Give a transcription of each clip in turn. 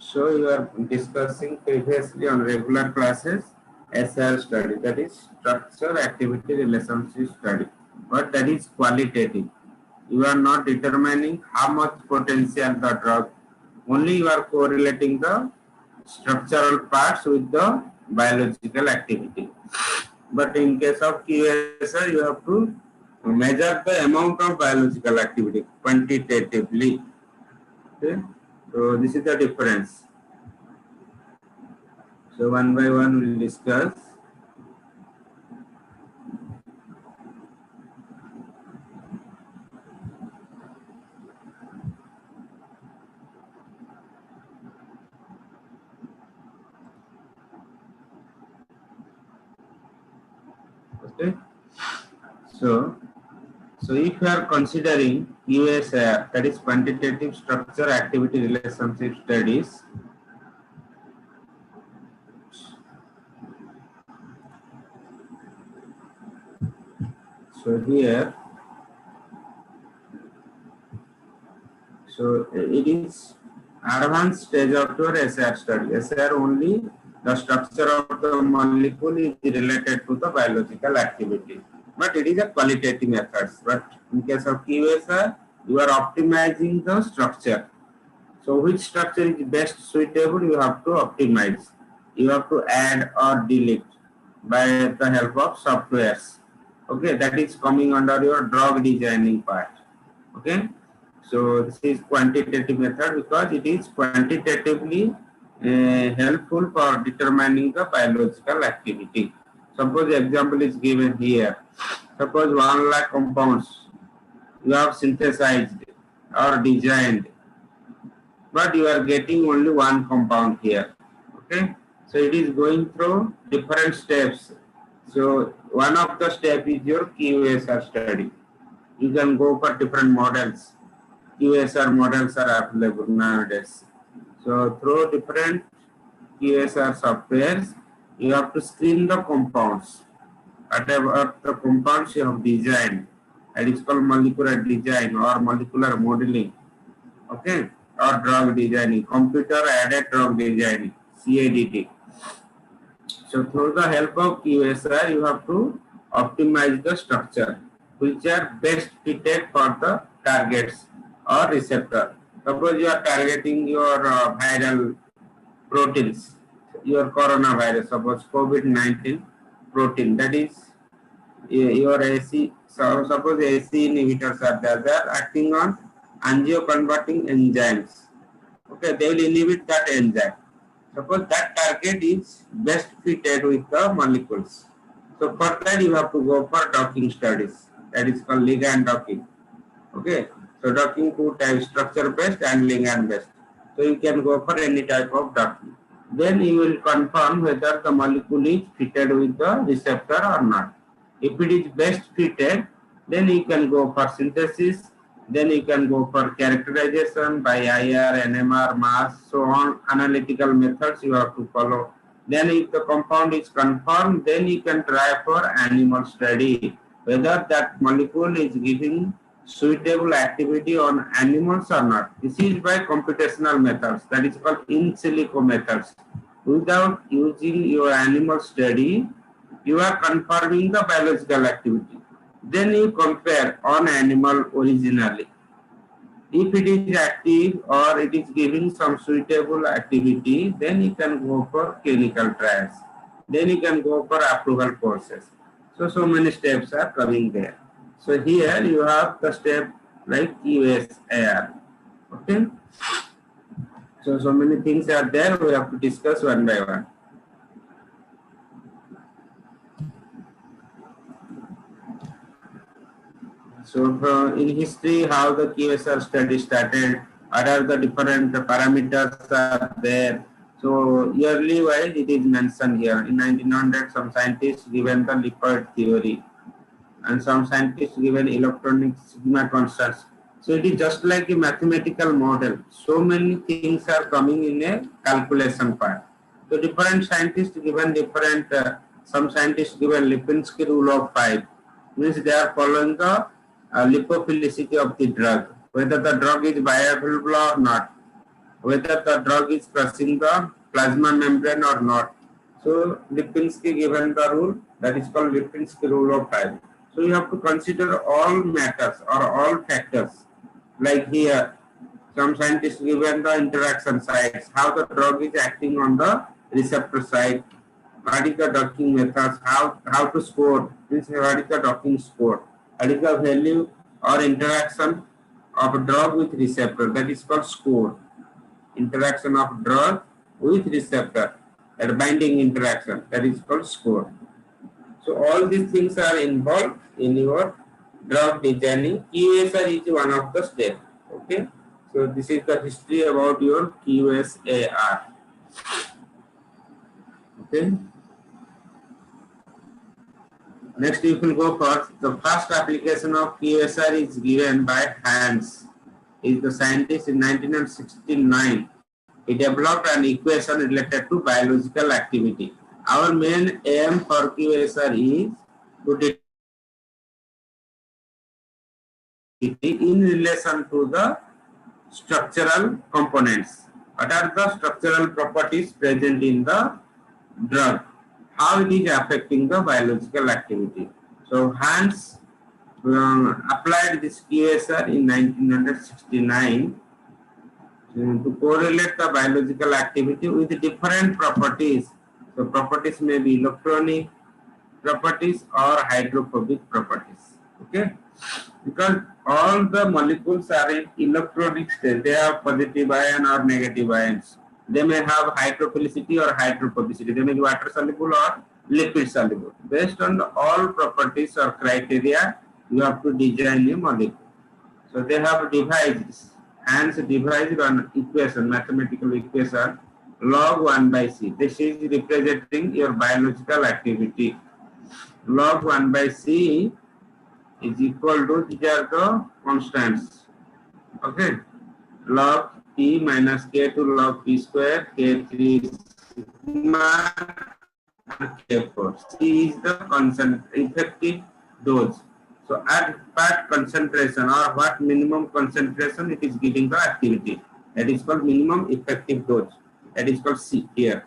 So you are discussing previously on regular classes SR study, that is structure activity relationship study, but that is qualitative. You are not determining how much potential the drug, only you are correlating the structural parts with the biological activity. But in case of QSR, you have to measure the amount of biological activity quantitatively. Okay? So this is the difference. So one by one we'll discuss. Okay. So if you are considering QSR, that is quantitative structure activity relationship studies, so here, so it is advanced stage of your SR study. SR only the structure of the molecule is related to the biological activity, but it is a qualitative method. But in case of QSR, you are optimizing the structure. So which structure is best suitable, you have to optimize. You have to add or delete by the help of softwares. Okay, that is coming under your drug designing part. Okay, so this is quantitative method because it is quantitatively helpful for determining the biological activity. Suppose example is given here. Suppose 1 lakh compounds you have synthesized or designed, but you are getting only one compound here. Okay, so it is going through different steps. So one of the step is your QSR study. You can go for different models. QSR models are available nowadays. So through different QSR softwares, you have to screen the compounds. Whatever the compounds you have designed, that is called molecular design or molecular modeling. Okay, or drug designing, computer aided drug designing, CADD. So through the help of QSR, you have to optimize the structure, which are best fitted for the targets or receptor. Suppose you are targeting your viral proteins, your coronavirus, suppose COVID-19 protein, that is your AC. So suppose AC inhibitors are there, they are acting on angioconverting enzymes. Okay, they will inhibit that enzyme. Suppose that target is best fitted with the molecules. So for that you have to go for docking studies. That is called ligand docking. Okay, so docking two types, structure based and ligand based. So you can go for any type of docking. Then you will confirm whether the molecule is fitted with the receptor or not. If it is best fitted, then you can go for synthesis. Then you can go for characterization by IR, NMR, mass, so on, analytical methods you have to follow. Then if the compound is confirmed, then you can try for animal study, whether that molecule is giving suitable activity on animals or not. This is by computational methods, that is called in silico methods. Without using your animal study, you are confirming the biological activity. Then you compare on animal originally. If it is active or it is giving some suitable activity, then you can go for clinical trials. Then you can go for approval process. So many steps are coming there. So here you have the step like QSAR. Okay. So many things are there. We have to discuss one by one. So in history, how the QSR study started, what are the different parameters are there. So yearly wise, it is mentioned here. In 1900, some scientists given the Lippert theory, and some scientists given electronic sigma constants. So it is just like a mathematical model. So many things are coming in a calculation part. So different scientists given different. Some scientists given Lipinski rule of 5, means they are following the lipophilicity of the drug, whether the drug is bioavailable or not. whether the drug is crossing the plasma membrane or not. So Lipinski given the rule, that is called Lipinski rule of 5. So you have to consider all matters or all factors. Like here, some scientists given the interaction sites, how the drug is acting on the receptor site, what is the docking methods, how to score, means what is the docking score, what is the value or interaction of a drug with receptor, that is called score. Interaction of drug with receptor, that binding interaction, that is called score. So all these things are involved in your drug designing. QSR is one of the steps. Okay. So this is the history about your QSAR. Okay. Next, you will go for the first application of QSR is given by Hans. He is the scientist in 1969. He developed an equation related to biological activity. Our main aim for QSR is to determine in relation to the structural components. What are the structural properties present in the drug? How it is affecting the biological activity. So Hans applied this QSR in 1969 to correlate the biological activity with different properties. So properties may be electronic properties or hydrophobic properties. Okay, because all the molecules are in electronic state. They have positive ion or negative ions. They may have hydrophilicity or hydrophobicity. They may be water soluble or liquid soluble. Based on all properties or criteria, you have to design a molecule. So they have devised, Hans devised an equation, mathematical equation, log 1 by C. This is representing your biological activity. Log 1 by C is equal to, these are the constants. Okay. Log P minus K2 log P square, K3 sigma, and K4. C is the effective dose. So at what concentration or what minimum concentration it is giving the activity. That is called minimum effective dose. That is called C here.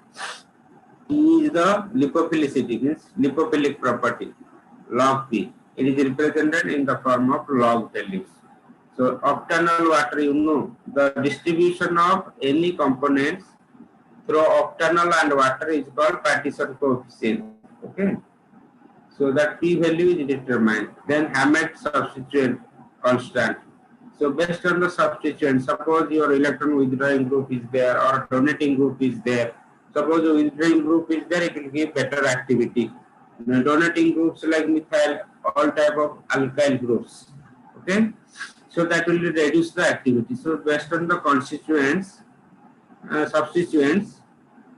P is the lipophilicity, means lipophilic property, log P. It is represented in the form of log values. So octanol water, you know, the distribution of any components through octanol and water is called partition coefficient. Okay. So that P value is determined. Then Hammett substituent constant. So based on the substituent, suppose your electron withdrawing group is there or donating group is there. Suppose the withdrawing group is there, it will give better activity. The donating groups like methyl, all type of alkyl groups. Okay. So that will reduce the activity. So based on the constituents, substituents,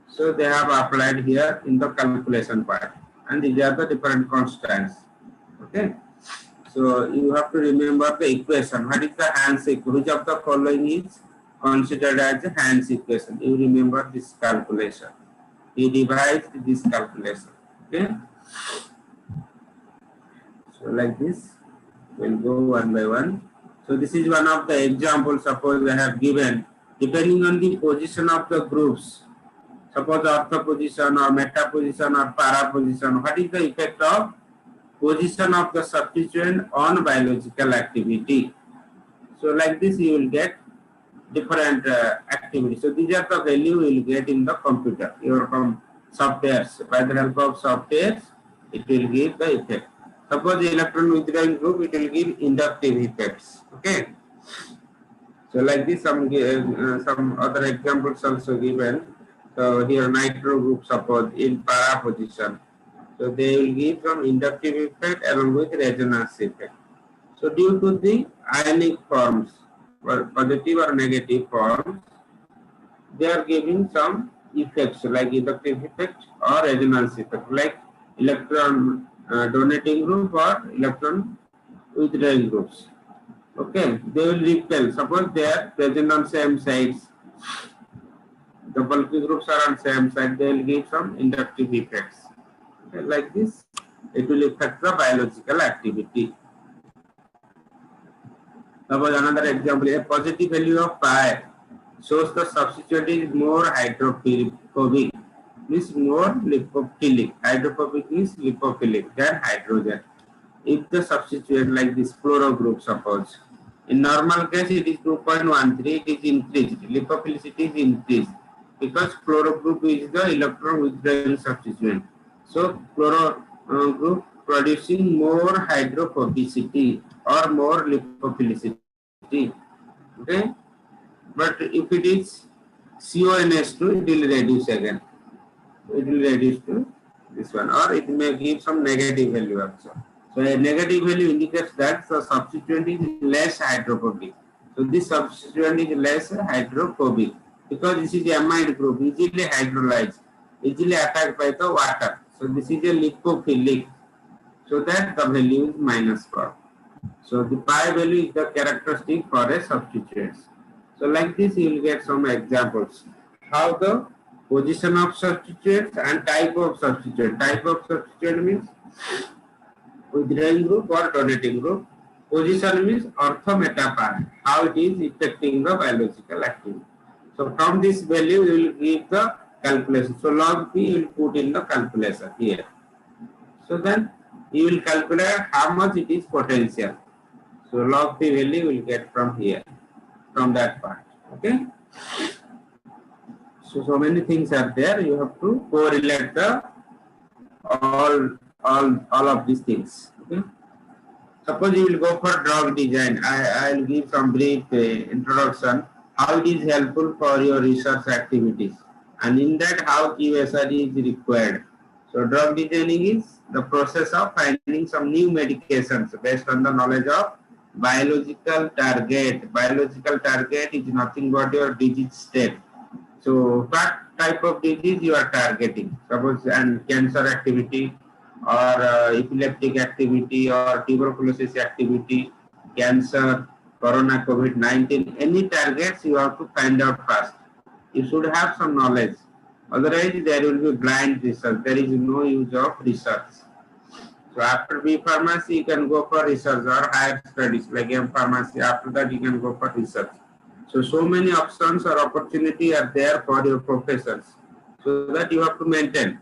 so they have applied here in the calculation part. And these are the different constants. Okay. So you have to remember the equation. What is the Hans equation? Which of the following is considered as a Hans equation? You remember this calculation. He devised this calculation. Okay. So like this, we'll go one by one. So this is one of the examples. Suppose I have given, depending on the position of the groups. Suppose ortho position or meta position or para position. What is the effect of position of the substituent on biological activity? So like this you will get different activities. So these are the value you will get in the computer, your softwares. By the help of softwares, it will give the effect. Suppose the electron withdrawing group, it will give inductive effects. Okay. So like this, some other examples also given. So here nitro group, suppose in para position. So they will give some inductive effect along with resonance effect. So due to the ionic forms, or positive or negative forms, they are giving some effects like inductive effect or resonance effect, like electron donating group or electron withdrawing groups. Okay, they will repel. Suppose they are present on same sides. The bulky groups are on same side, they will give some inductive effects. Okay, like this, it will affect the biological activity. Suppose another example, a positive value of pi shows the substituent is more hydrophobic, means more lipophilic. Hydrophobic means lipophilic than hydrogen. If the substituent like this fluoro group, suppose in normal case it is 2.13, it is increased, lipophilicity is increased because fluoro group is the electron withdrawing substituent. So fluoro group producing more hydrophobicity or more lipophilicity. Okay, but if it is CONS2, it will reduce again. It will reduce to this one, or it may give some negative value also. So a negative value indicates that the substituent is less hydrophobic. So this substituent is less hydrophobic because this is a amide group, easily hydrolyzed, easily attacked by the water. So this is a lipophilic. So that the value is -4. So the pi value is the characteristic for a substituent. So like this you will get some examples. How the position of substituents and type of substituent. Type of substituent means withdrawing group or donating group. Position means orthometapath, how it is affecting the biological activity. So from this value you will give the calculation. So log P you will put in the calculation here. So then you will calculate how much it is potential. So log P value you will get from here, from that part. Okay. So many things are there. You have to correlate the all of these things. Okay. Suppose you will go for drug design. I will give some brief introduction. How it is helpful for your research activities, and in that how QSR is required. So drug designing is the process of finding some new medications based on the knowledge of biological target. Biological target is nothing but your disease state. So what type of disease you are targeting? Suppose and cancer activity or epileptic activity or tuberculosis activity, cancer, corona, COVID-19, any targets you have to find out first. You should have some knowledge. Otherwise there will be blind research. There is no use of research. So after B pharmacy you can go for research or higher studies like M pharmacy. After that you can go for research. So many options or opportunity are there for your professors. So that you have to maintain.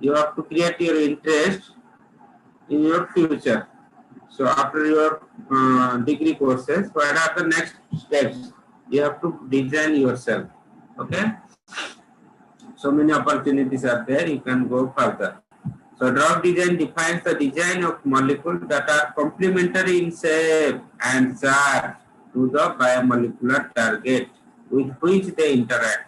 You have to create your interest in your future. So after your degree courses, what are the next steps? You have to design yourself. Okay. So many opportunities are there. You can go further. So drug design defines the design of molecules that are complementary in shape and charge to the biomolecular target with which they interact.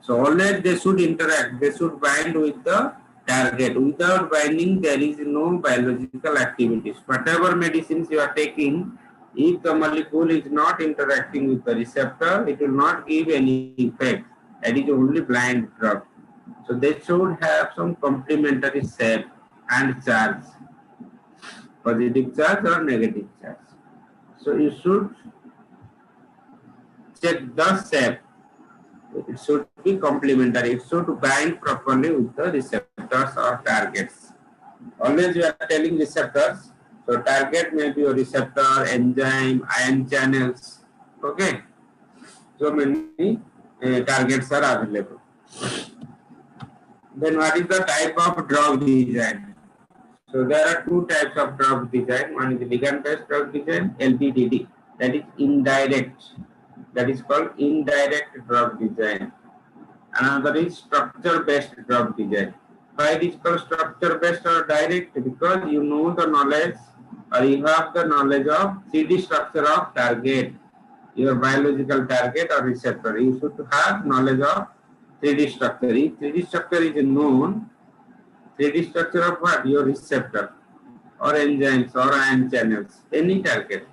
So always they should interact, they should bind with the target. Without binding, there is no biological activities. Whatever medicines you are taking, if the molecule is not interacting with the receptor, it will not give any effect. That is only blind drug. So they should have some complementary shape and charge, positive charge or negative charge. So you should check the shape. It should be complementary. It should bind properly with the receptors or targets. Always we are telling receptors. So target may be a receptor, enzyme, ion channels. Okay. So many targets are available. Then what is the type of drug design? So there are two types of drug design. One is ligand-based drug design, LBDD. That is indirect. That is called indirect drug design. Another is structure-based drug design. Why it is called structure-based or direct? Because you know the knowledge or you have the knowledge of 3D structure of target, your biological target or receptor. You should have knowledge of 3D structure. If 3D structure is known, 3D structure of what? Your receptor or enzymes or ion channels, any target.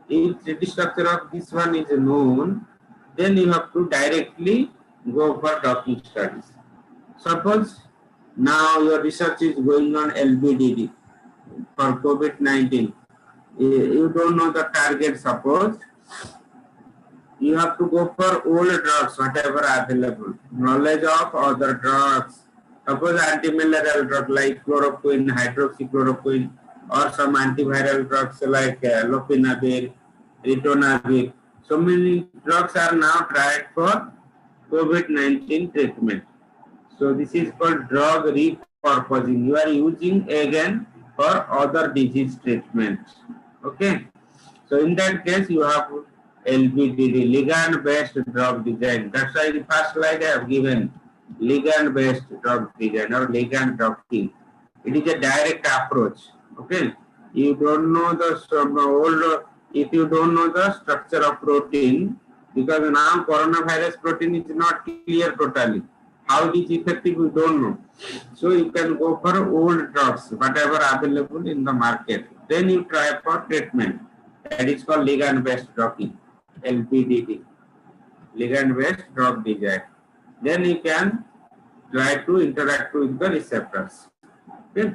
If 3D structure of this one is known, then you have to directly go for docking studies. Suppose now your research is going on LBDD for COVID-19. You don't know the target, suppose. You have to go for all drugs, whatever available. Knowledge of other drugs. Suppose antimalarial drug like chloroquine, hydroxychloroquine, or some antiviral drugs like lopinavir, ritonavir. So many drugs are now tried for COVID-19 treatment. So this is called drug repurposing. You are using again for other disease treatment. Okay. So in that case, you have LBDD, ligand-based drug design. That's why the first slide I have given ligand-based drug design or ligand docking. It is a direct approach. Okay. You don't know the old. If you don't know the structure of protein, because now coronavirus protein is not clear totally. How it is effective, we don't know. So you can go for old drugs, whatever available in the market. Then you try for treatment. That is called ligand-based docking, LBDD, ligand-based drug design. Then you can try to interact with the receptors. Okay.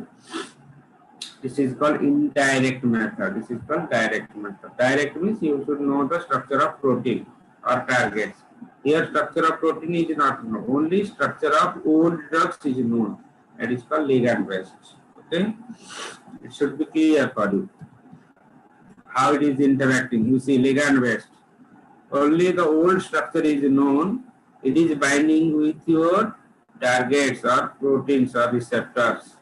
This is called indirect method. This is called direct method. Direct means you should know the structure of protein or targets. Here structure of protein is not known. Only structure of old drugs is known. That is called ligand based. Okay. It should be clear for you. How it is interacting. You see ligand based. Only the old structure is known. It is binding with your targets or proteins or receptors.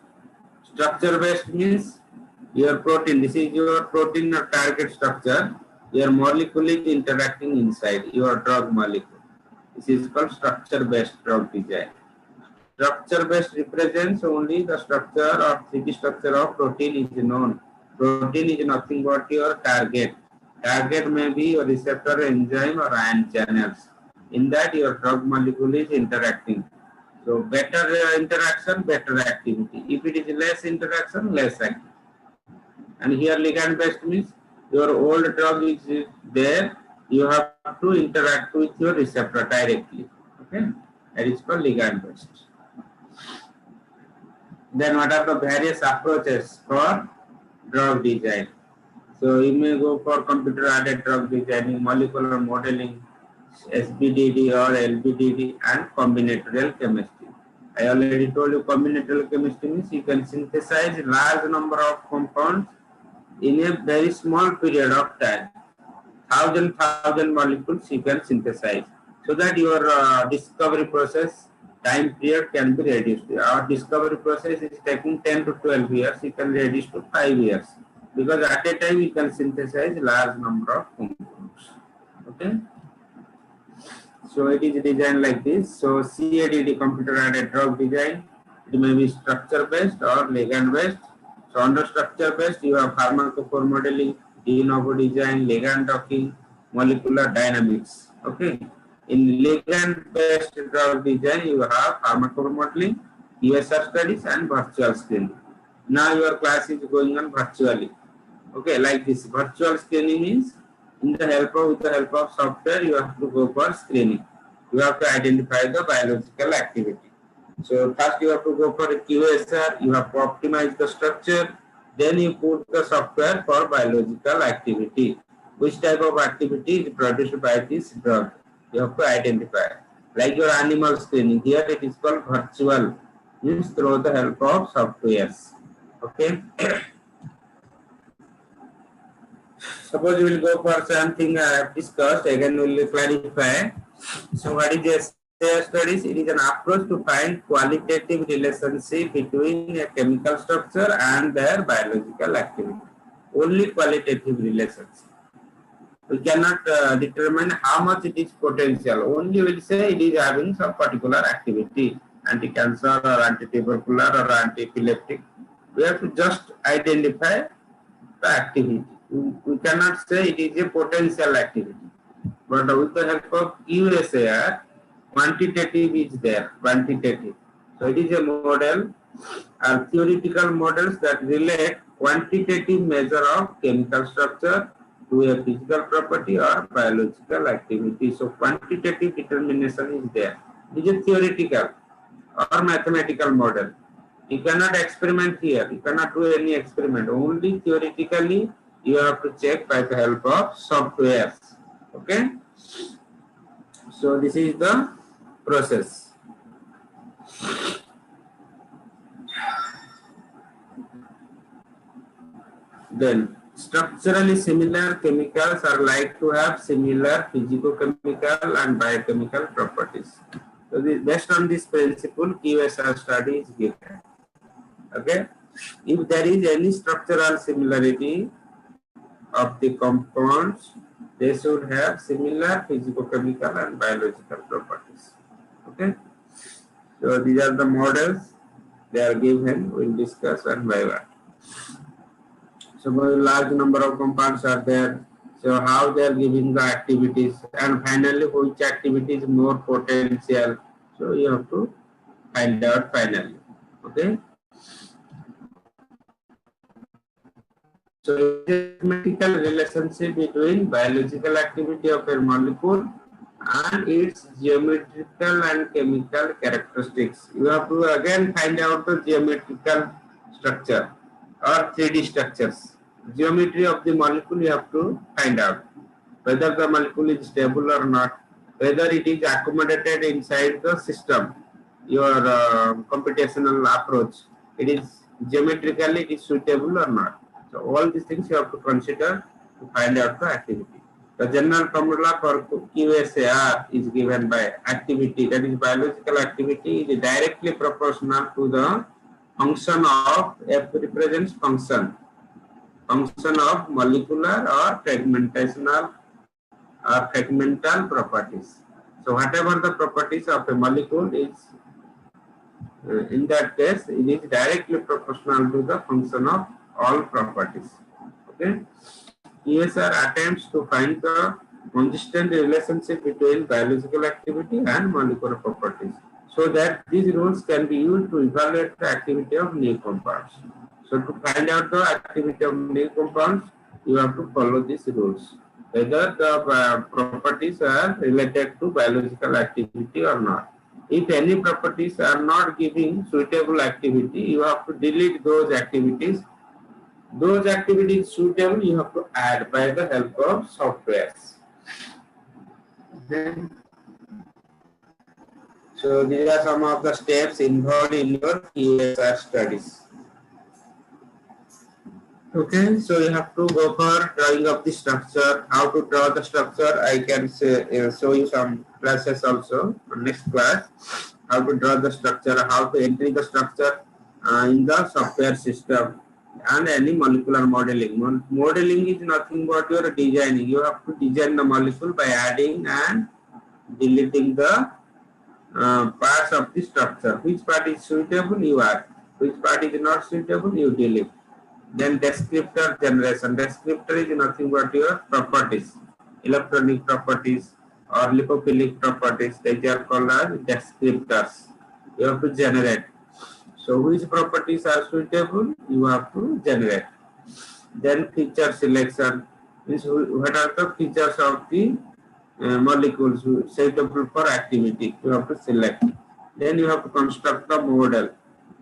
Structure based means your protein. This is your protein or target structure. Your molecule is interacting inside your drug molecule. This is called structure based drug design. Structure based represents only the structure or 3D structure of protein is known. Protein is nothing but your target. Target may be your receptor, enzyme or ion channels. In that your drug molecule is interacting. So better interaction, better activity. If it is less interaction, less activity. And here ligand based means your old drug is there. You have to interact with your receptor directly. Okay, that is called ligand based. Then what are the various approaches for drug design? So you may go for computer aided drug designing, molecular modeling, SBDD or LBDD, and combinatorial chemistry. I already told you combinatorial chemistry means you can synthesize large number of compounds in a very small period of time. Thousand molecules you can synthesize, so that your discovery process time period can be reduced. Our discovery process is taking 10 to 12 years. You can reduce to 5 years because at a time you can synthesize large number of compounds. Okay. So it is designed like this. So CADD, computer aided drug design, it may be structure based or ligand based. So under structure based, you have pharmacophore modeling, de novo design, ligand docking, molecular dynamics. Okay. In ligand based drug design, you have pharmacophore modeling, USR studies, and virtual screening. Now your class is going on virtually. Okay, like this. Virtual screening means with the help of software, you have to go for screening. You have to identify the biological activity. So first you have to go for a QSR, you have to optimize the structure, then you put the software for biological activity. Which type of activity is produced by this drug? You have to identify. Like your animal screening, here it is called virtual, means through the help of softwares. Okay. Suppose we will go for something I have discussed, again we will clarify. So what is SAR studies? It is an approach to find qualitative relationship between a chemical structure and their biological activity. Only qualitative relationship. We cannot determine how much it is potential. Only we will say it is having some particular activity, anti-cancer or anti-tubercular or anti-epileptic. We have to just identify the activity. We cannot say it is a potential activity. But with the help of QSAR, quantitative is there, quantitative. So it is a model or theoretical models that relate quantitative measure of chemical structure to a physical property or biological activity. So quantitative determination is there. It is a theoretical or mathematical model. You cannot experiment here. You cannot do any experiment. Only theoretically you have to check by the help of softwares. Okay. So this is the process. Then Structurally similar chemicals are like to have similar physicochemical and biochemical properties. So based on this principle, QSR study is given. Okay, if there is any structural similarity of the compounds, they should have similar physicochemical and biological properties. Okay, so these are the models. They are given. We'll discuss one by one. So a large number of compounds are there. So how they are giving the activities, and finally which activity is more potential. So you have to find out finally. Okay. So mathematical relationship between biological activity of a molecule and its geometrical and chemical characteristics. You have to again find out the geometrical structure or 3D structures. Geometry of the molecule you have to find out whether the molecule is stable or not, whether it is accommodated inside the system, your computational approach, it is geometrically it is suitable or not. So all these things you have to consider to find out the activity. The general formula for QSAR is given by activity, that is biological activity is directly proportional to the function of F represents function of molecular or fragmental properties. So whatever the properties of a molecule is, in that case, it is directly proportional to the function of all properties. Okay. QSR attempts to find the consistent relationship between biological activity and molecular properties, so that these rules can be used to evaluate the activity of new compounds. So to find out the activity of new compounds, you have to follow these rules, whether the properties are related to biological activity or not. If any properties are not giving suitable activity, you have to delete those activities. Those activities suitable you have to add by the help of softwares. Okay. So these are some of the steps involved in your QSR studies. Okay, so you have to go for drawing of the structure. How to draw the structure, I can show you some classes also on next class. How to draw the structure, how to enter the structure in the software system, and any molecular modeling. Modeling is nothing but your designing. You have to design the molecule by adding and deleting the parts of the structure. Which part is suitable, you add. Which part is not suitable, you delete. Then descriptor generation. Descriptor is nothing but your properties, electronic properties or lipophilic properties. They are called as descriptors. You have to generate. So which properties are suitable, you have to generate. Then feature selection is what are the features of the molecules suitable for activity. You have to select. Then you have to construct the model.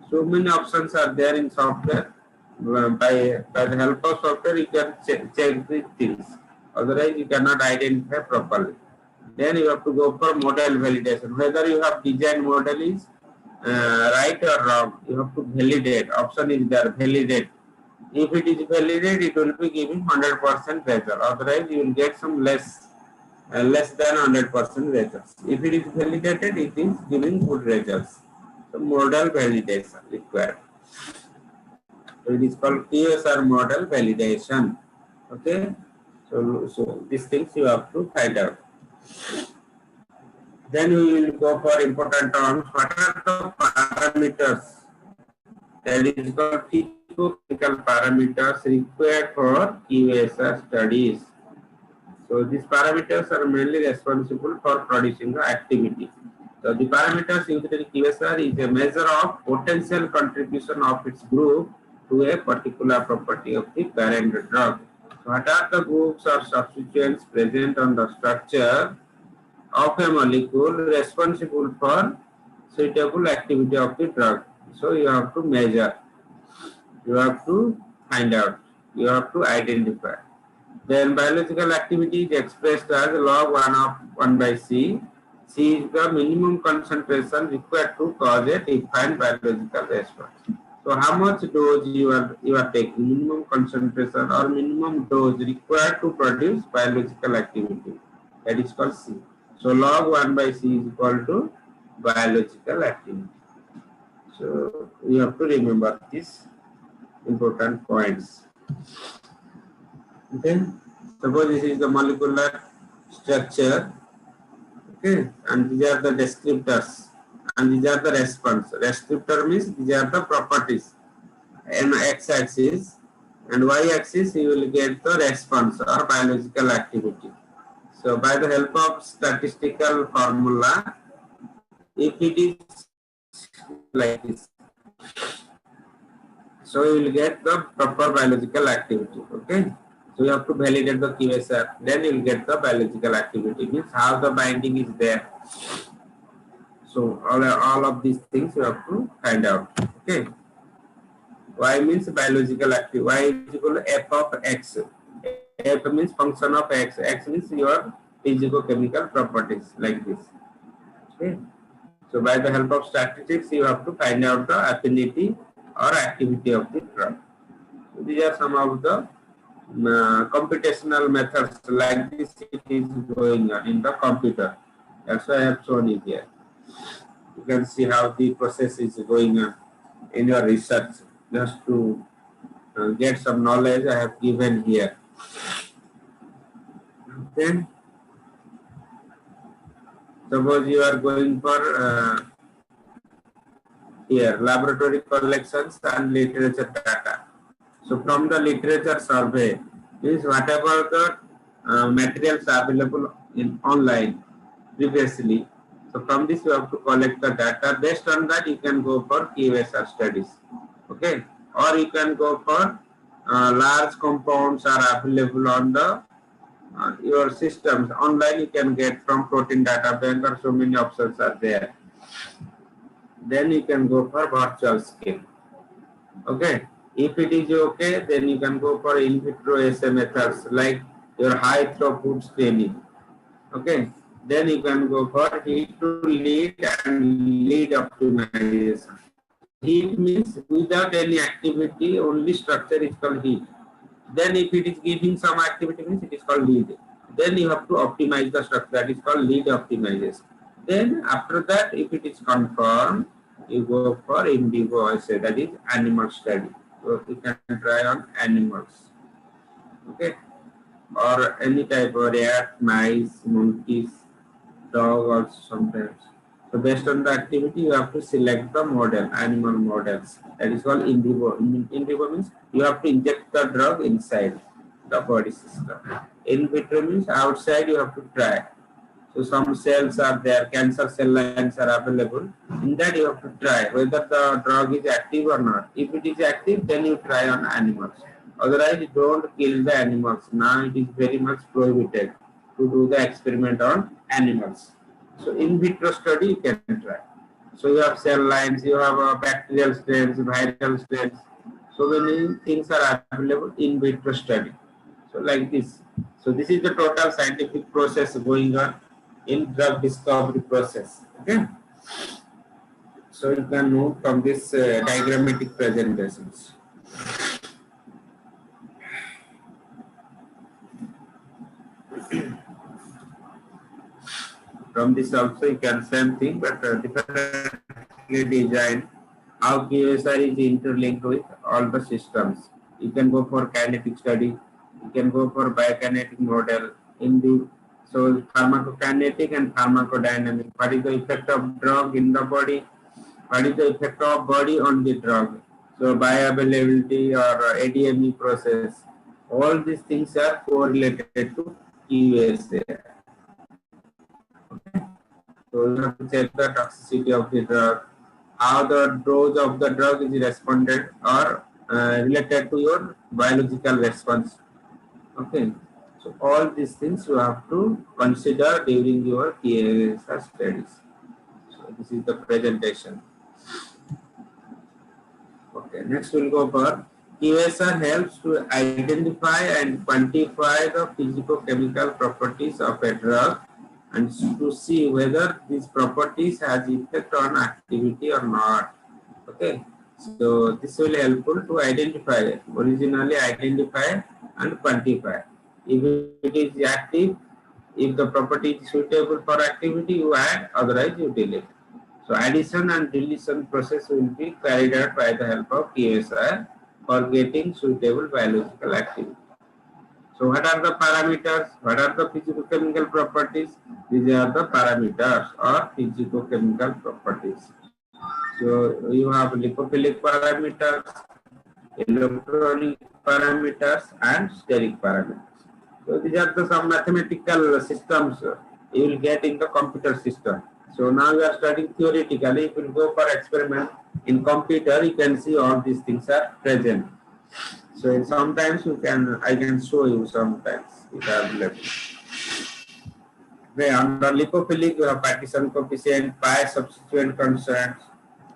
So many options are there in software. By the help of software, you can check these things. Otherwise, you cannot identify properly. Then you have to go for model validation. Whether you have designed model is right or wrong, you have to validate. Option is there, validate. If it is validated, it will be giving 100% result. Otherwise, you will get some less than 100% results. If it is validated, it is giving good results. So model validation required. So it is called PSR model validation. Okay. So these things you have to find out. Then we will go for important terms. What are the parameters? That is called physicochemical parameters required for QSR studies. So these parameters are mainly responsible for producing the activity. So the parameters used in QSR is a measure of potential contribution of its group to a particular property of the parent drug. So what are the groups or substituents present on the structure of a molecule responsible for suitable activity of the drug? So you have to measure, you have to find out, you have to identify. Then biological activity is expressed as log 1 of 1 by C. C is the minimum concentration required to cause a defined biological response. So how much dose you are taking, minimum concentration or minimum dose required to produce biological activity. That is called C. So log 1 by C is equal to biological activity. So you have to remember these important points. Okay. Suppose this is the molecular structure. Okay, and these are the descriptors, and these are the response. Descriptor means these are the properties. And x-axis and y-axis you will get the response or biological activity. So by the help of statistical formula, if it is like this, so you will get the proper biological activity. Okay, so you have to validate the QSR, then you will get the biological activity, means how the binding is there. So all of these things you have to find out. Okay. Y means biological activity. Y is equal to f of x. F means function of x. X means your physicochemical properties, like this. Okay. So by the help of statistics, you have to find out the affinity or activity of the drug. So these are some of the computational methods, like this it is going on in the computer. That's why I have shown it here. You can see how the process is going on in your research. Just to get some knowledge, I have given here. Then suppose you are going for here laboratory collections and literature data. So from the literature survey, means whatever the materials available in online previously. So from this you have to collect the data. Based on that you can go for QSR studies. Okay, or you can go for large compounds are available on the your systems online. You can get from protein data bank, or so many options are there. Then you can go for virtual scale. Okay, if it is okay, then you can go for in vitro assay methods like your high throughput screening. Okay, then you can go for heat to lead and lead optimization. Heat means without any activity, only structure is called heat. Then if it is giving some activity, means it is called lead. Then you have to optimize the structure, that is called lead optimization. Then after that, if it is confirmed, you go for in vivo assay, that is animal study. So you can try on animals. Okay, or any type of rat, mice, monkeys, dog also sometimes. So based on the activity, you have to select the model, animal models. That is called in vivo. In vivo means you have to inject the drug inside the body system. In vitro means outside you have to try. So some cells are there, cancer cell lines are available. In that you have to try whether the drug is active or not. If it is active, then you try on animals. Otherwise, you don't kill the animals. Now it is very much prohibited to do the experiment on animals. So in vitro study you can try. So you have cell lines, you have bacterial strains, viral strains. So many things are available in vitro study. So like this. So this is the total scientific process going on in drug discovery process. Okay. So you can move from this diagrammatic presentations. From this also you can same thing, but differently designed. How QSR is interlinked with all the systems. You can go for kinetic study. You can go for biokinetic model in the so pharmacokinetic and pharmacodynamic. What is the effect of drug in the body? What is the effect of body on the drug? So bioavailability or ADME process. All these things are correlated to QSR. So you have to check the toxicity of the drug, how the dose of the drug is responded or related to your biological response. Okay, so all these things you have to consider during your QSR studies. So this is the presentation. Okay, next we'll go for QSR helps to identify and quantify the physicochemical properties of a drug and to see whether these properties has effect on activity or not. Okay, So this will helpful to identify, originally identify and quantify. If it is active, if the property is suitable for activity, you add, otherwise you delete. So addition and deletion process will be carried out by the help of PSR for getting suitable biological activity. So what are the parameters? What are the physicochemical properties? These are the parameters or physicochemical properties. So you have lipophilic parameters, electronic parameters, and steric parameters. So these are the some mathematical systems you will get in the computer system. So now you are studying theoretically. If you go for experiment in computer, you can see all these things are present. So sometimes I can show you sometimes it are available. Okay, under lipophilic you have partition coefficient, pi substituent constants.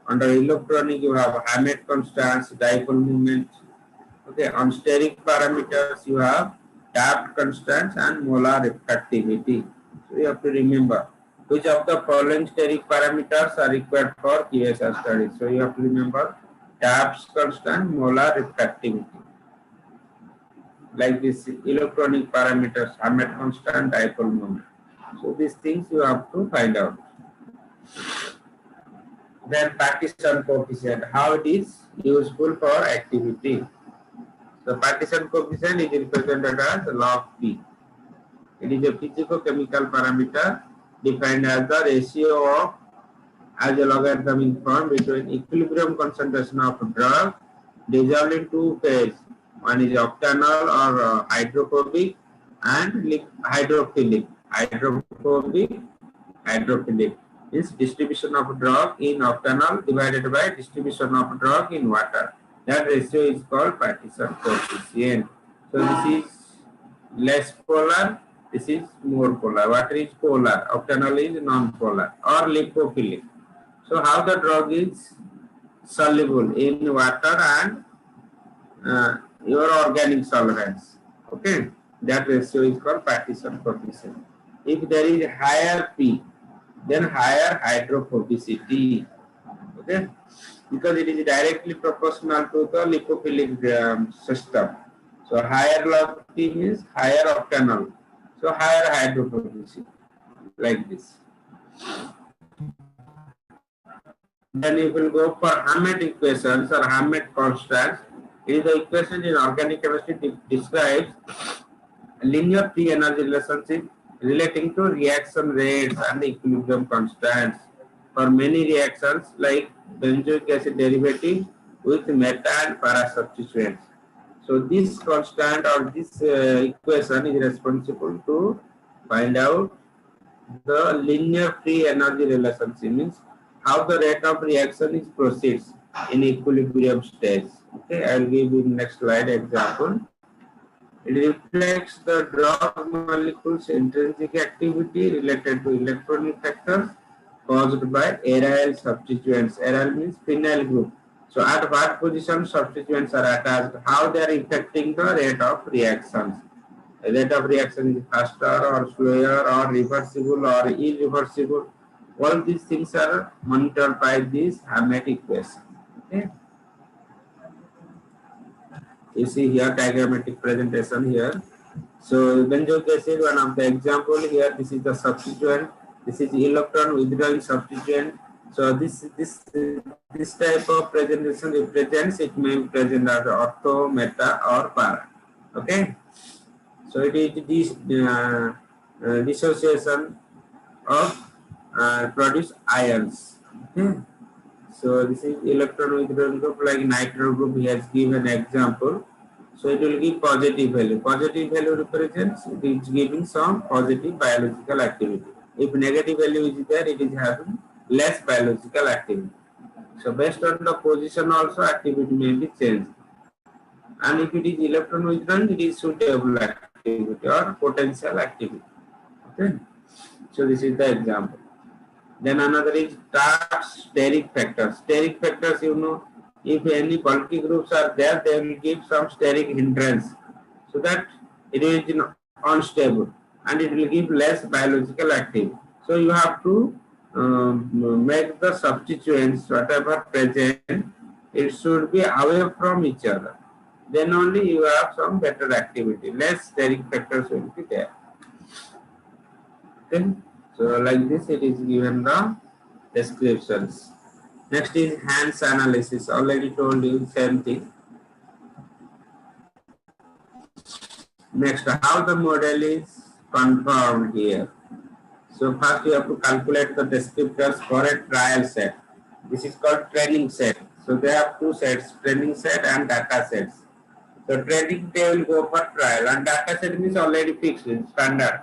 Under electronic you have Hammett constants, dipole moment. Okay, on steric parameters you have Taft constants and molar refractivity. So you have to remember which of the following steric parameters are required for QSR studies. So you have to remember Taft's constant, molar refractivity. Like this electronic parameters, Hammett constant, dipole moment. So these things you have to find out. Then partition coefficient, how it is useful for activity. The partition coefficient is represented as log P. It is a physicochemical parameter defined as the ratio of as a logarithmic form between equilibrium concentration of drug dissolved in two phases. One is octanol or hydrophobic and hydrophilic. Hydrophilic means distribution of drug in octanol divided by distribution of drug in water. That ratio is called partition coefficient. So this is less polar, this is more polar. Water is polar, octanol is non-polar or lipophilic. So how the drug is soluble in water and your organic solvents. Okay, that ratio is called partition coefficient. If there is higher P, then higher hydrophobicity. Okay, because it is directly proportional to the lipophilic system. So higher log P means higher octanol. So higher hydrophobicity, like this. Then you will go for Hammett equations or Hammett constants. It is the equation in organic chemistry describes linear free energy relationship relating to reaction rates and equilibrium constants for many reactions like benzoic acid derivative with meta and para substituents. So this constant or this equation is responsible to find out the linear free energy relationship, means how the rate of reaction is proceeds in equilibrium stage. Okay, I will give you next slide example. It reflects the drug molecule's intrinsic activity related to electronic factors caused by aryl substituents. Aryl means phenyl group. So at what position substituents are attached, how they are affecting the rate of reactions. The rate of reaction is faster or slower or reversible or irreversible. All these things are monitored by this Hammett equation. Okay. You see here diagrammatic presentation here. So benzoic acid, one of the example here. This is the substituent. This is electron withdrawing substituent. So this type of presentation represents, it may be present as ortho, meta, or para. Okay. So it is this dissociation of produce ions. Okay. So this is electron withdrawal group, like nitro group. He has given an example. So it will give positive value. Positive value represents it is giving some positive biological activity. If negative value is there, it is having less biological activity. So based on the position also activity may be changed. And if it is electron withdrawal, it is suitable activity or potential activity. Okay. So this is the example. Then another is Taft's steric factors. Steric factors, you know, if any bulky groups are there, they will give some steric hindrance, so that it is unstable and it will give less biological activity. So you have to make the substituents whatever present It should be away from each other. Then only you have some better activity. Less steric factors will be there. Okay. So like this it is given the descriptions. Next is hands analysis. Already told you same thing. Next, how the model is confirmed here. So first you have to calculate the descriptors for a trial set. This is called training set. So they have two sets, training set and data sets. So training they will go for trial and data set means already fixed, standard.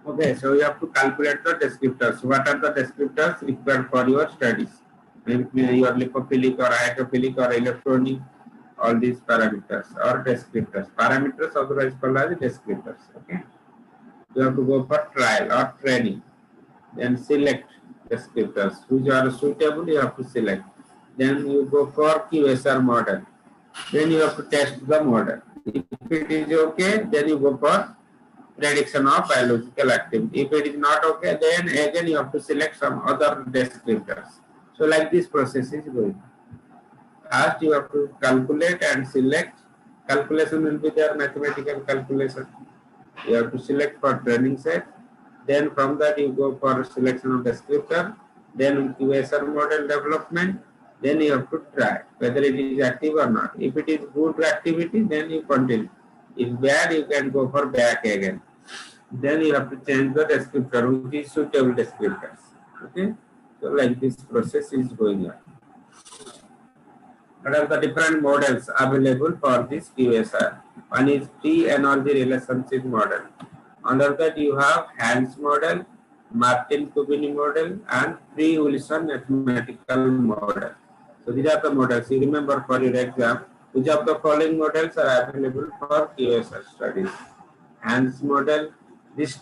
Okay, so you have to calculate the descriptors. What are the descriptors required for your studies? Your lipophilic or hydrophilic or electronic, all these parameters or descriptors. Parameters otherwise called as descriptors. Okay, you have to go for trial or training. Then select descriptors which are suitable. You have to select. Then you go for QSR model. Then you have to test the model. If it is okay, then you go for prediction of biological activity. If it is not okay, then again you have to select some other descriptors. So like this process is going. First you have to calculate and select. Calculation will be there, mathematical calculation. You have to select for training set. Then from that you go for selection of descriptor. Then QSR model development. Then you have to try whether it is active or not. If it is good activity, then you continue. If bad, you can go for back again. Then you have to change the descriptor, which is suitable descriptors. Okay, so like this process is going on. What are the different models available for this QSR? One is free energy relationship model. Under that you have Hans model, Martin-Kubini model, and free Wilson mathematical model. So these are the models. You remember for your exam, which of the following models are available for QSR studies? Hans model. These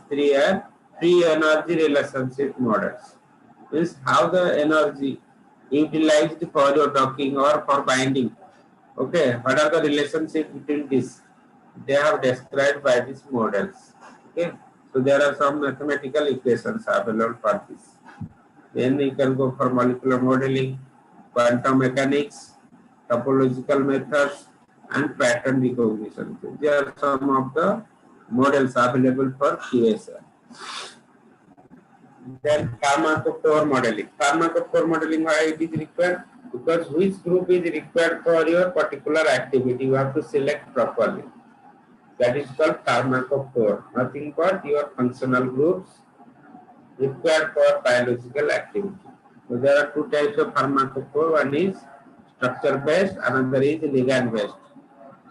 three are free energy relationship models. Means how the energy utilized for your docking or for binding. Okay, what are the relationships between this? They are described by these models. Okay, so there are some mathematical equations available for this. Then you can go for molecular modeling, quantum mechanics, topological methods, and pattern recognition. So these are some of the models available for QSR. Then pharmacophore modeling. Pharmacophore modeling, why it is required? Because which group is required for your particular activity, you have to select properly. That is called pharmacophore. Nothing but your functional groups required for biological activity. So there are two types of pharmacophore. One is structure based, another is ligand based.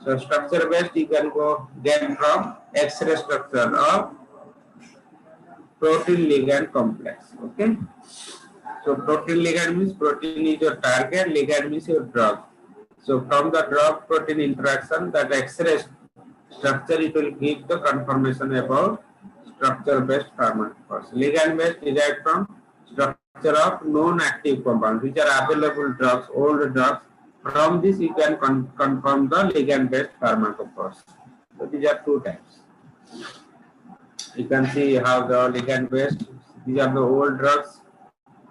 So structure based you can go get from X-ray structure of protein ligand complex. Okay. So protein ligand means protein is your target, ligand means your drug. So from the drug protein interaction, that X-ray structure it will give the confirmation about structure based pharmacophores. Ligand based derived from structure of known active compounds which are available drugs, old drugs. From this you can confirm the ligand based pharmacophores. So these are two types. You can see how the ligand based, these are the old drugs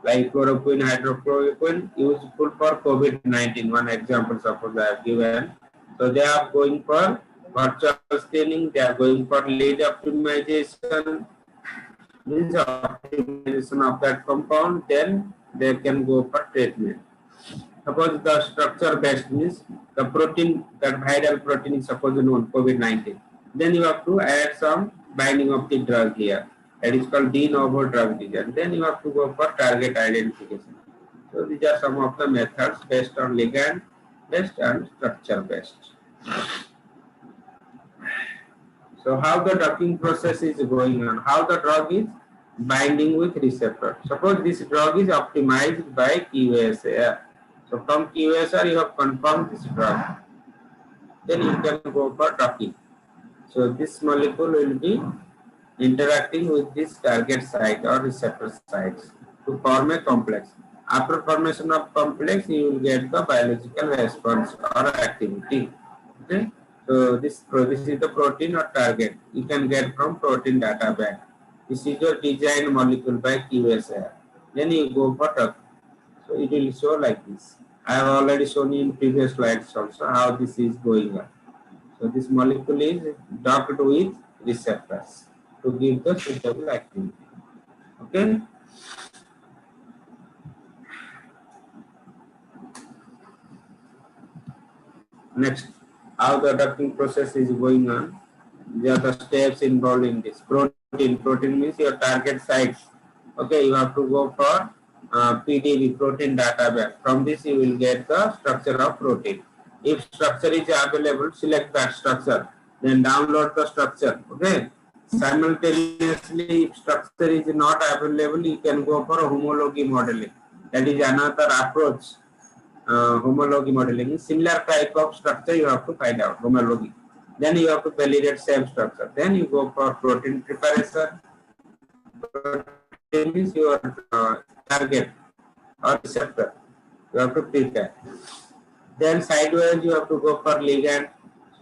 like chloroquine, hydrochloroquine, useful for COVID-19. One example suppose I have given. So they are going for virtual screening, they are going for lead optimization, means optimization of that compound, then they can go for treatment. Suppose the structure based means the protein, that viral protein is suppose known COVID-19. Then you have to add some binding of the drug here. That is called de novo drug design. Then you have to go for target identification. So these are some of the methods based on ligand based and structure based. So how the docking process is going on, how the drug is binding with receptor. Suppose this drug is optimized by QSR. So from QSR you have confirmed this drug. Then you can go for docking. So this molecule will be interacting with this target site or receptor sites to form a complex. After formation of complex, you will get the biological response or activity. Okay. So this is the protein or target. You can get from protein data bank. This is your designed molecule by QSR. Then you go for docking. So it will show like this. I have already shown you in previous slides also how this is going on. So this molecule is docked with receptors to give the suitable activity. Okay. Next, how the docking process is going on. There are the steps involved in this. Protein. Protein means your target sites. Okay, you have to go for PDB, protein database. From this, you will get the structure of protein. If structure is available, select that structure. Then download the structure. Okay. Simultaneously, if structure is not available, you can go for homology modeling. That is another approach. Homology modeling is similar type of structure you have to find out. Homology. Then you have to validate same structure. Then you go for protein preparation. Protein is your target or receptor. You have to prepare. Then sideways you have to go for ligand.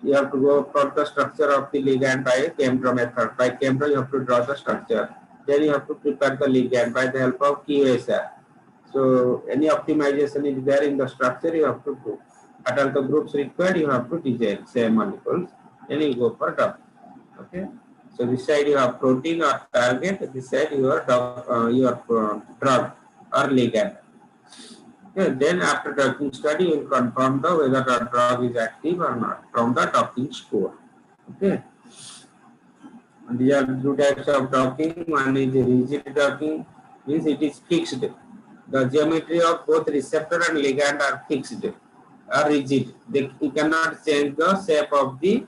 You have to go for the structure of the ligand by chemistry method. By chemistry you have to draw the structure. Then you have to prepare the ligand by the help of QSR. So any optimization is there in the structure you have to do. What are the groups required? You have to design same molecules. Then you go for drug. Okay. So this side you have protein or target. This side your drug or ligand. Okay. Then after docking study, you will confirm whether the drug is active or not from the docking score. Okay. And these are two types of docking. One is rigid docking, means it is fixed. The geometry of both receptor and ligand are fixed, are rigid. You cannot change the shape of the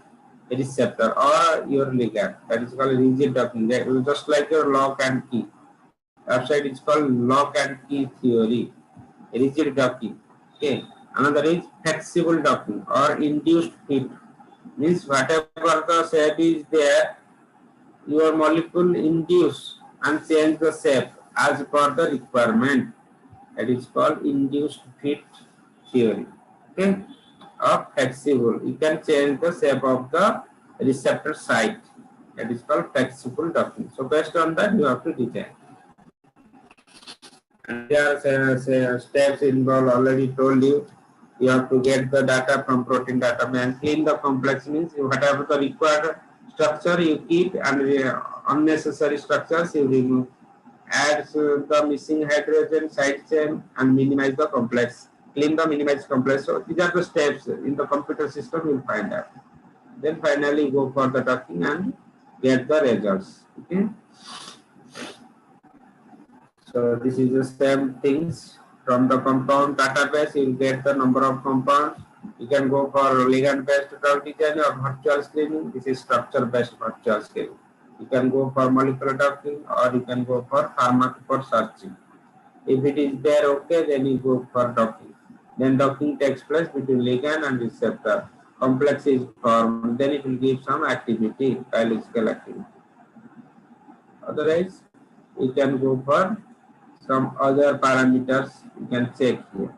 receptor or your ligand. That is called rigid docking. Just like your lock and key. Outside it's called lock and key theory. Rigid docking. Okay. Another is flexible docking or induced fit. Means whatever the shape is there, your molecule induce and change the shape as per the requirement. That is called induced fit theory. Okay, or flexible. You can change the shape of the receptor site. That is called flexible docking. So based on that, you have to design. And there are steps involved. Already told you. You have to get the data from protein data and clean the complex. Means whatever the required structure you keep and unnecessary structures you remove. Add the missing hydrogen side chain and minimize the complex. Clean the minimized complex. So these are the steps in the computer system you will find out. Then finally go for the docking and get the results. Okay. So this is the same things from the compound database. You will get the number of compounds. You can go for ligand based drug design or virtual screening. This is structure based virtual screening. You can go for molecular docking or you can go for pharmaceutical for searching. If it is there, okay, then you go for docking. Then docking takes place between ligand and receptor. Complex is formed, then it will give some activity, biological activity. Otherwise, you can go for some other parameters you can check here,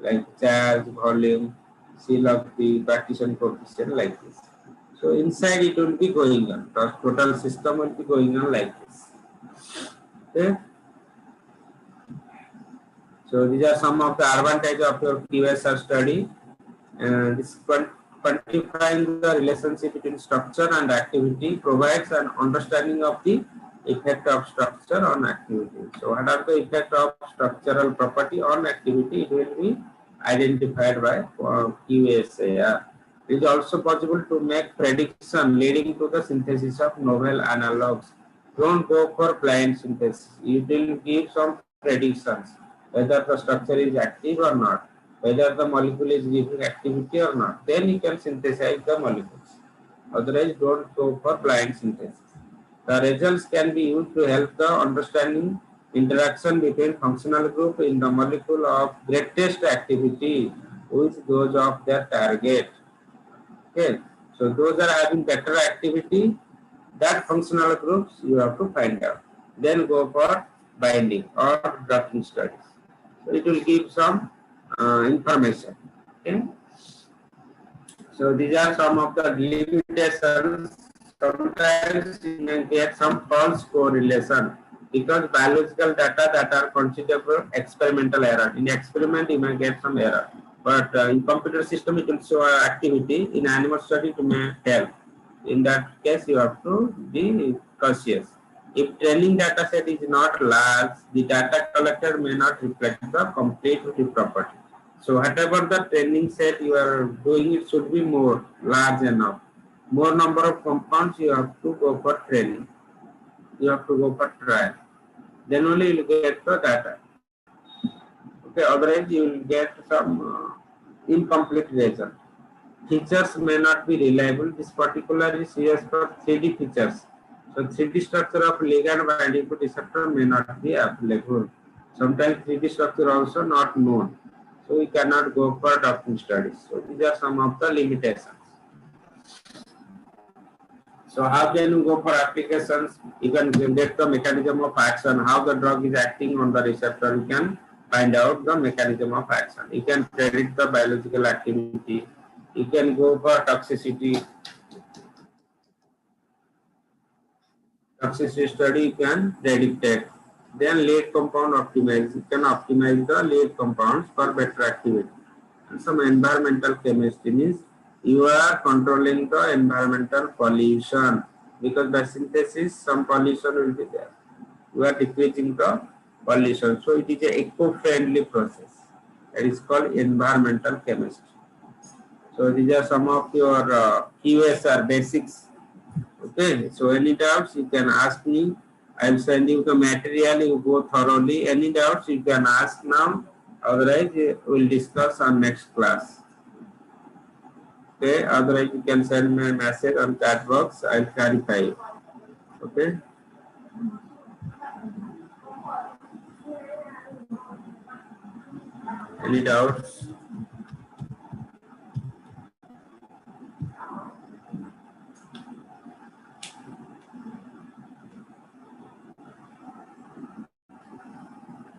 like charge, volume, seal of the partition coefficient, like this. So inside it will be going on. The total system will be going on like this. Okay. So these are some of the advantages of your QSR study. This quantifying the relationship between structure and activity provides an understanding of the effect of structure on activity. So what are the effect of structural property on activity? It will be identified by QSAR. It is also possible to make prediction leading to the synthesis of novel analogs. Don't go for blind synthesis. It will give some predictions whether the structure is active or not, whether the molecule is giving activity or not. Then you can synthesize the molecules. Otherwise, don't go for blind synthesis. The results can be used to help the understanding interaction between functional group in the molecule of greatest activity with those of their target. Okay, so those are having better activity, that functional groups you have to find out. Then go for binding or docking studies. So it will give some information. Okay. So these are some of the limitations. Sometimes you may get some false correlation because biological data that are considered for experimental error. In experiment, you may get some error, but in computer system, it will show activity. In animal study, it may help. In that case, you have to be cautious. If training data set is not large, the data collected may not reflect the complete property. So whatever the training set you are doing, it should be more large enough. More number of compounds you have to go for training. You have to go for trial. Then only you will get the data. Okay, otherwise you will get some incomplete result. Features may not be reliable. This particular is used for 3D features. So 3D structure of ligand binding to receptor may not be available. Sometimes 3D structure also not known. So we cannot go for docking studies. So these are some of the limitations. So how can you go for applications? You can get the mechanism of action, how the drug is acting on the receptor. You can find out the mechanism of action. You can predict the biological activity. You can go for toxicity. Toxicity study you can predict it. Then lead compound optimize. You can optimize the lead compounds for better activity. And some environmental chemistry means you are controlling the environmental pollution, because by synthesis some pollution will be there. You are decreasing the pollution. So it is an eco-friendly process. It is called environmental chemistry. So these are some of your QSR basics. Okay, so any doubts you can ask me. I will send you the material, you go thoroughly. Any doubts you can ask now. Otherwise we will discuss on next class. Okay, otherwise you can send me a message on chat box. I will clarify. Okay. Any doubts?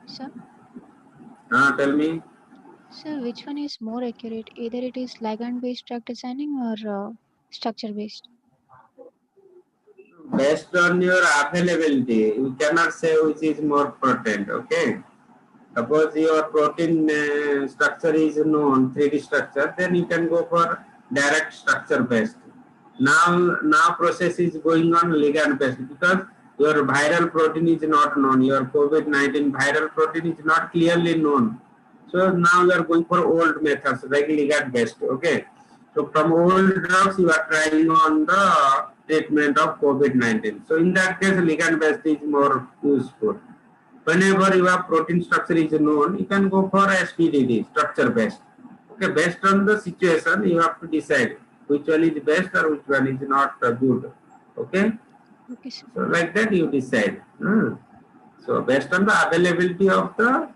Sir, Tell me. sir, which one is more accurate? Either it is ligand-based drug designing or structure-based. Based on your availability, you cannot say which is more potent. Okay. Suppose your protein structure is known, 3D structure, then you can go for direct structure based. Now process is going on ligand based, because your viral protein is not known. Your COVID-19 viral protein is not clearly known. So now you are going for old methods like ligand based. Okay. So from old drugs you are trying on the treatment of COVID-19. So in that case, ligand based is more useful. Whenever your protein structure is known, you can go for SPDD, structure based. Okay, based on the situation, you have to decide which one is best or which one is not good. Okay, Okay, sir. so like that you decide. So based on the availability of the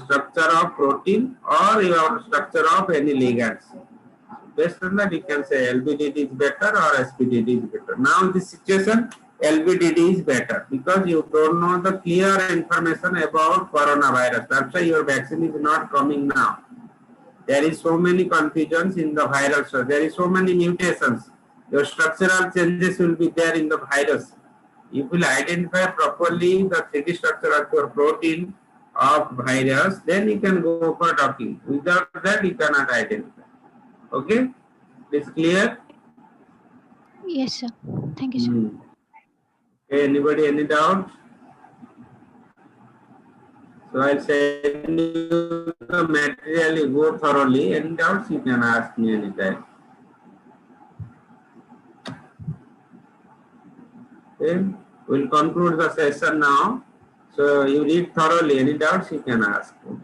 structure of protein or your structure of any ligands. Based on that, you can say LBDD is better or SPDD is better. Now in this situation, LBDD is better because you don't know the clear information about coronavirus. That's why your vaccine is not coming now. There is so many confusions in the virus. So there is so many mutations. Your structural changes will be there in the virus. If you will identify properly the 3D structure of your protein of virus, then you can go for docking. Without that, you cannot identify. Okay, it's clear. Yes, sir. Thank you, sir. Okay, anybody any doubt? So I'll send you the material. You go thoroughly. Any doubts you can ask me anytime. Okay, we'll conclude the session now. So you read thoroughly. Any doubts you can ask.